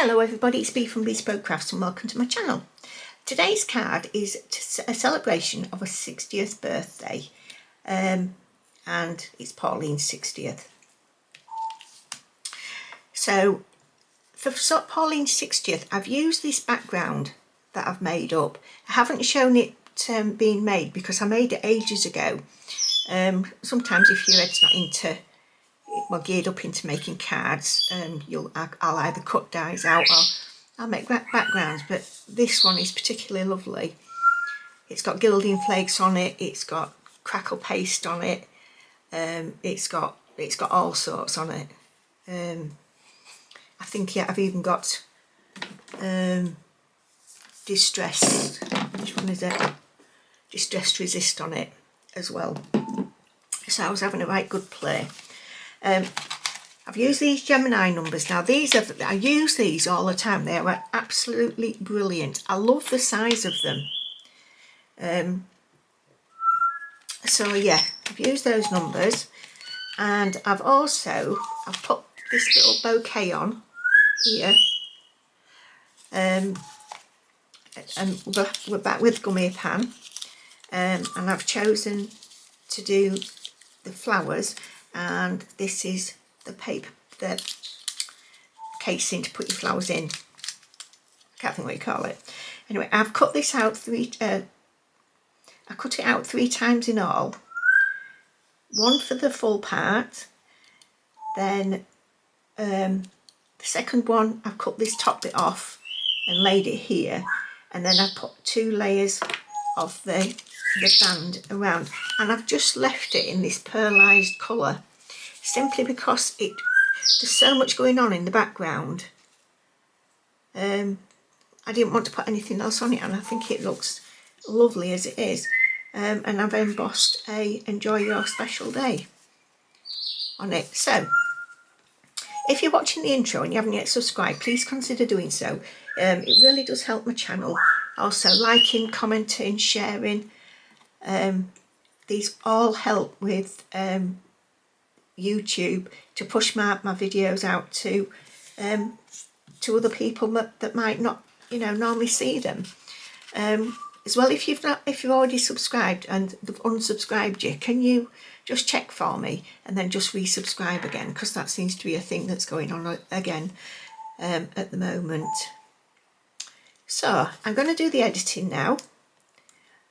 Hello everybody, it's Bea from Bespoke Crafts and welcome to my channel. Today's card is a celebration of a 60th birthday and it's Pauline's 60th. So for Pauline's 60th I've used this background that I've made up. I haven't shown it being made because I made it ages ago. Sometimes if your head's not geared up into making cards, I'll either cut dies out or I'll make backgrounds, but this one is particularly lovely. It's got gilding flakes on it, it's got crackle paste on it, it's got all sorts on it. I think I've even got distressed, which one is it? Distressed resist on it as well. So I was having a right good play. I've used these Gemini numbers. Now I use these all the time. They are absolutely brilliant. I love the size of them. So yeah, I've used those numbers, and I've put this little bouquet on here. And we're back with gummy pan, and I've chosen to do the flowers. And this is the paper, the casing to put your flowers in. I can't think what you call it. Anyway, I've cut this out I cut it out 3 times in all. One for the full part, then the second one I've cut this top bit off and laid it here, and then I've put 2 layers of the band around, and I've just left it in this pearlized colour simply because there's so much going on in the background. I didn't want to put anything else on it, and I think it looks lovely as it is. And I've embossed a "Enjoy Your Special Day" on it. So if you're watching the intro and you haven't yet subscribed, please consider doing so. It really does help my channel. Also liking, commenting, sharing. These all help with YouTube to push my videos out to other people that might not normally see them. As well, if you've already subscribed and they've unsubscribed you, can you just check for me and then just resubscribe again, because that seems to be a thing that's going on again at the moment. So I'm going to do the editing now.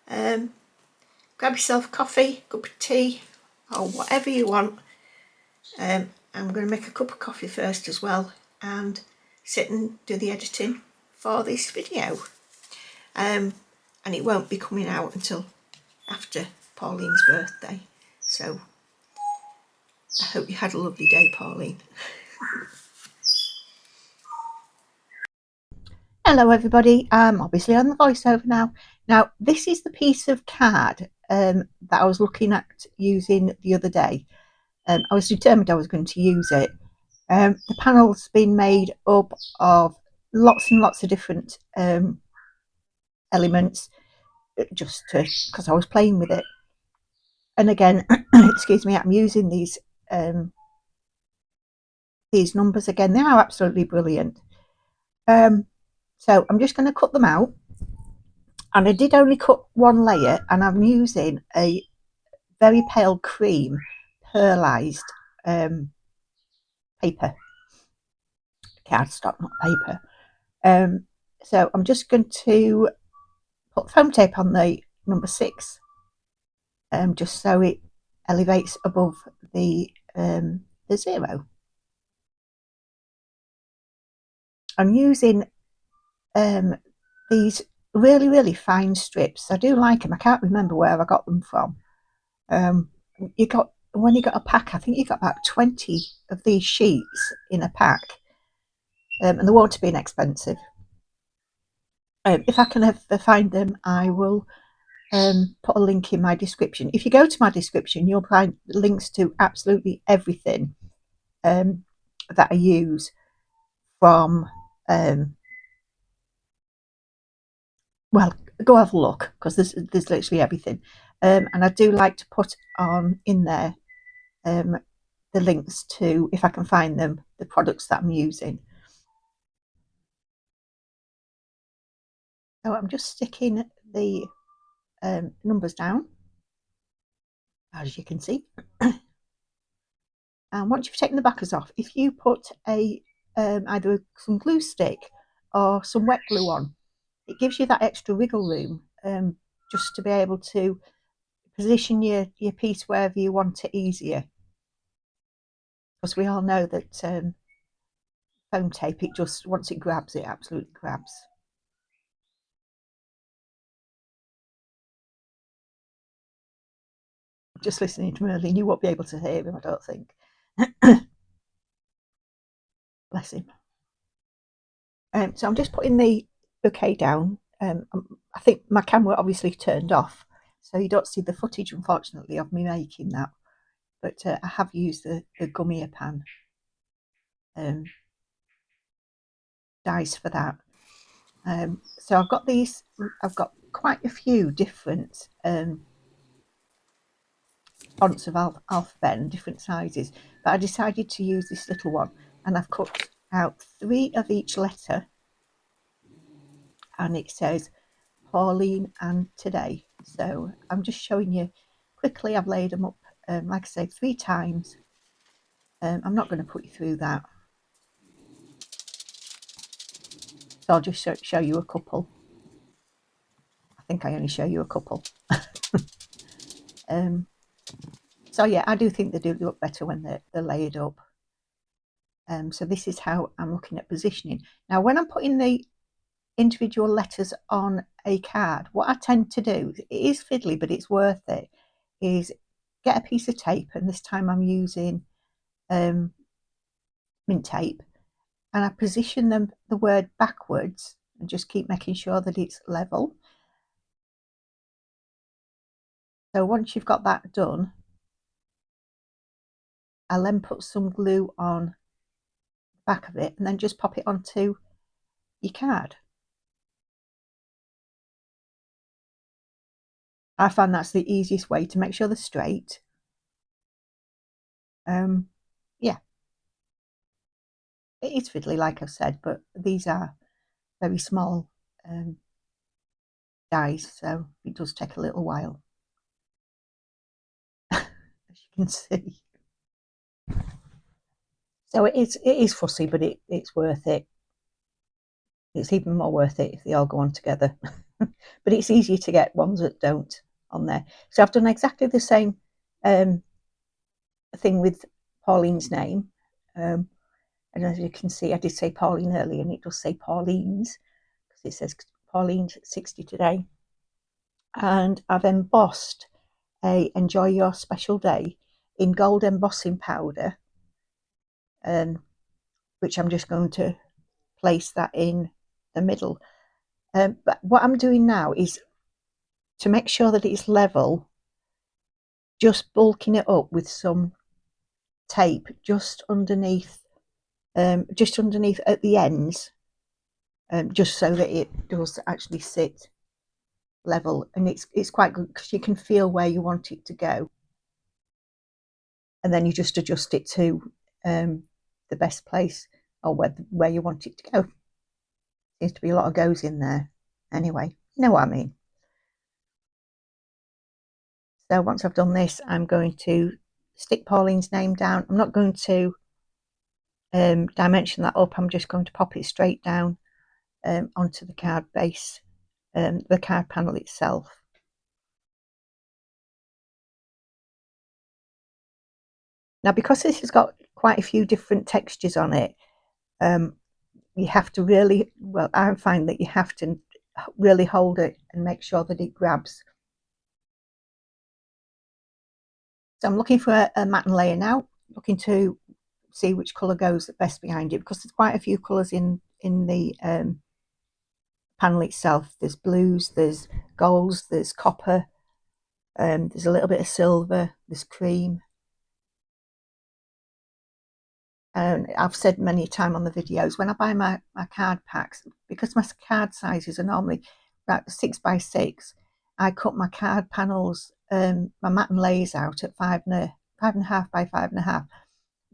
Grab yourself a coffee, cup of tea, or whatever you want. I'm going to make a cup of coffee first as well and sit and do the editing for this video. And it won't be coming out until after Pauline's birthday. So I hope you had a lovely day, Pauline. Hello everybody, I'm obviously on the voiceover now. Now this is the piece of card that I was looking at using the other day. I was determined I was going to use it. The panel's been made up of lots and lots of different elements, just because I was playing with it. And again, excuse me, I'm using these numbers again. They are absolutely brilliant. So I'm just going to cut them out, and I did only cut 1 layer, and I'm using a very pale cream pearlized paper, cardstock, not paper. So I'm just going to put foam tape on the number 6, just so it elevates above the 0. I'm using these really fine strips. I do like them. I can't remember where I got them from. When you got a pack, I think you got about 20 of these sheets in a pack, and they won't be inexpensive. If I can ever find them, I will put a link in my description. If you go to my description, you'll find links to absolutely everything that I use from well, go have a look, because there's literally everything. And I do like to put on in there the links to, if I can find them, the products that I'm using. So I'm just sticking the numbers down, as you can see. And once you've taken the backers off, if you put a either some glue stick or some wet glue on, it gives you that extra wiggle room, just to be able to position your piece wherever you want it easier. Because we all know that foam tape, it just, once it grabs, it absolutely grabs. Just listening to Merlin, you won't be able to hear him, I don't think. Bless him. So I'm just putting the bouquet down. I think my camera obviously turned off, so you don't see the footage, unfortunately, of me making that. But I have used the gummier pan dies for that. So I've got these. I've got quite a few different fonts of alphabet and different sizes, but I decided to use this little one, and I've cut out 3 of each letter, and it says Pauline and today. So I'm just showing you quickly. I've laid them up, like I say, 3 times. I'm not going to put you through that, so I'll just show you a couple. I think I only show you a couple. So yeah, I do think they do look better when they're layered up. So this is how I'm looking at positioning. Now, when I'm putting the individual letters on a card, what I tend to do, it is fiddly, but it's worth it, is get a piece of tape, and this time I'm using mint tape, and I position the word backwards and just keep making sure that it's level. So once you've got that done, I'll then put some glue on the back of it and then just pop it onto your card. I find that's the easiest way to make sure they're straight. Yeah, it is fiddly, like I've said, but these are very small dies, so it does take a little while, as you can see. So it is fussy, but it's worth it. It's even more worth it if they all go on together. But it's easier to get ones that don't on there. So I've done exactly the same thing with Pauline's name. And as you can see, I did say Pauline earlier, and it does say Pauline's, because it says Pauline's 60 today. And I've embossed a Enjoy Your Special Day in gold embossing powder, which I'm just going to place that in the middle. But what I'm doing now is to make sure that it's level, just bulking it up with some tape just underneath at the ends, just so that it does actually sit level, and it's quite good because you can feel where you want it to go, and then you just adjust it to the best place, or where you want it to go. Seems to be a lot of goes in there. Anyway, you know what I mean. So once I've done this, I'm going to stick Pauline's name down. I'm not going to dimension that up. I'm just going to pop it straight down onto the card base, the card panel itself. Now, because this has got quite a few different textures on it, you have to really, well, I find that you have to really hold it and make sure that it grabs. So I'm looking for a matte layer now, looking to see which colour goes best behind it, because there's quite a few colours in the panel itself. There's blues, there's golds, there's copper, there's a little bit of silver, there's cream. And I've said many a time on the videos, when I buy my card packs, because my card sizes are normally about 6x6, I cut my card panels, my matte and layers out at 5.5 by 5.5.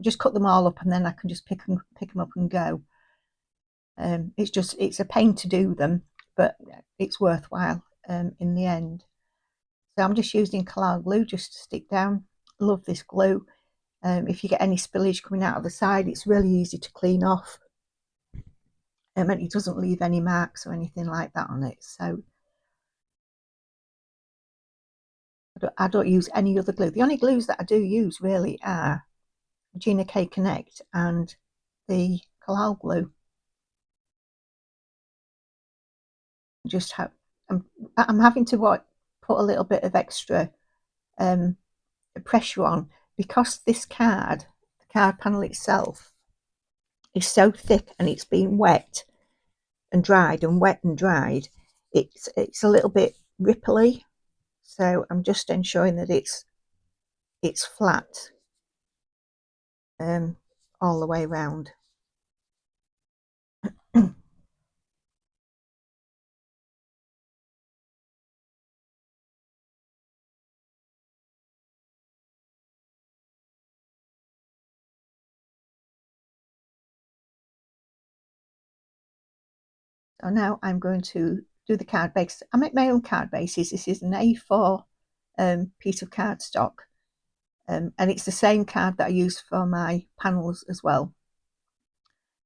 Just cut them all up, and then I can just pick them up and go. It's a pain to do them, but it's worthwhile in the end. So I'm just using Collall glue just to stick down. Love this glue. If you get any spillage coming out of the side, it's really easy to clean off. And it doesn't leave any marks or anything like that on it. So I don't use any other glue. The only glues that I do use really are Gina K Connect and the Collall glue. Just have I'm having to put a little bit of extra pressure on, because this card, the card panel itself, is so thick and it's been wet and dried and wet and dried. It's a little bit ripply, so I'm just ensuring that it's flat all the way around. So now I'm going to do the card base. I make my own card bases. This is an A4 piece of cardstock, and it's the same card that I use for my panels as well.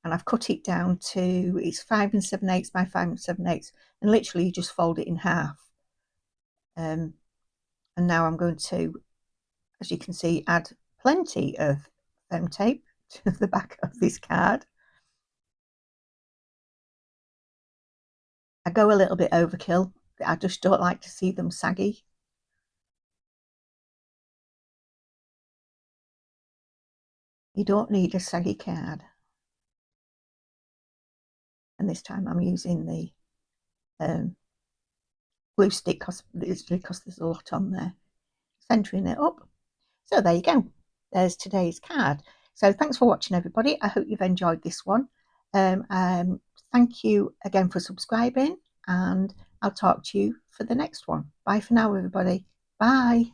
And I've cut it down to, it's 5 7/8 by 5 7/8, and literally you just fold it in half. And now I'm going to, as you can see, add plenty of foam tape to the back of this card. I go a little bit overkill. I just don't like to see them saggy. You don't need a saggy card. And this time I'm using the glue stick because there's a lot on there. Centering it up. So there you go. There's today's card. So thanks for watching, everybody. I hope you've enjoyed this one. Thank you again for subscribing, and I'll talk to you for the next one. Bye for now, everybody. Bye.